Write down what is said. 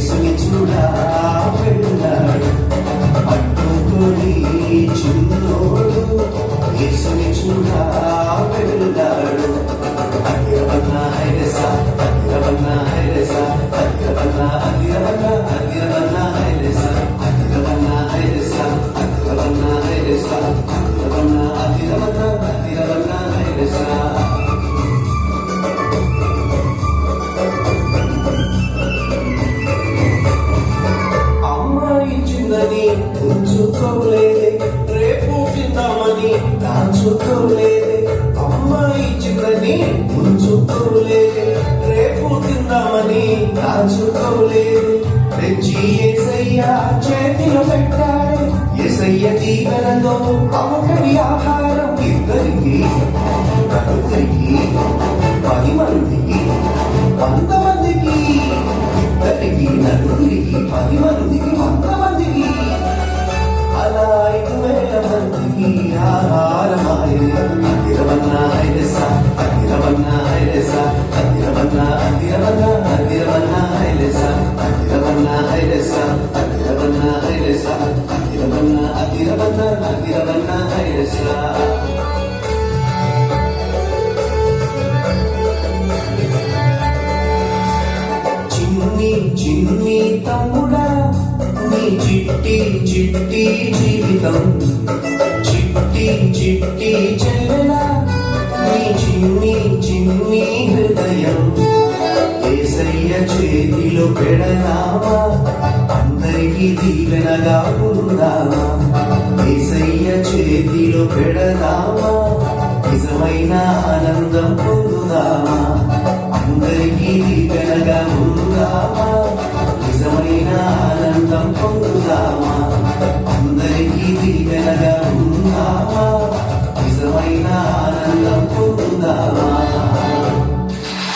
యేసుని చూడా వెళ్ళాడు పట్టుకొని చిన్నోడు యేసుని చూడా వెళ్ళాడు అగిరవన్నా హైరసా అగిరవన్నా హైరసా అగిరవన్నా అగిరవన్నా అగిరవన్నా హైరసా అగిరవన్నా హైరసా అగిరవన్నా హైరసా అగిరవన్నా అగిరవన్నా అగిరవన్నా హైరసా ఉంచుకోలేదే రేపు తిందామని దాచుకోలేదే అమ్మాయి చిన్నని ఉంచుకోలేదే రేపు తిందామని దాచుకోలేదు తెచ్చి యేసయ్య చేతిలో పెట్టాడు యేసయ్య దీవెనలో అవకడి ఆహారం ఇద్దరికి నలుగురికి 10 మందికి 100 మందికి ఇద్దరికి నలుగురికి 10 మందికి 100 మందికి అలా 5,000 మందికి ఆహారమాయే అగిరవన్నా హైరసా అగిరవన్నా హైరసా అగిరవన్నా అగిరవన్నా అగిరవన్నా హైరసా అగిరవన్నా హైరసా అగిరవన్నా హైరసా అగిరవన్నా అగిరవన్నా అగిరవన్నా హైరసా చిన్ని తమ్ముడా నీ చిట్టి చిట్టి జీవితం చిట్టి చిట్టి చెల్లెలా నీ చిన్ని హృదయం యేసయ్య చేతిలో పెడదామా అందరికీ దీవెనగా ఉందామా యేసయ్య చేతిలో పెడదామా నిజమైన ఆనందం పొందుదామా అందరికీ దీవెనగా ఉందామా నిజమైన ఆనందం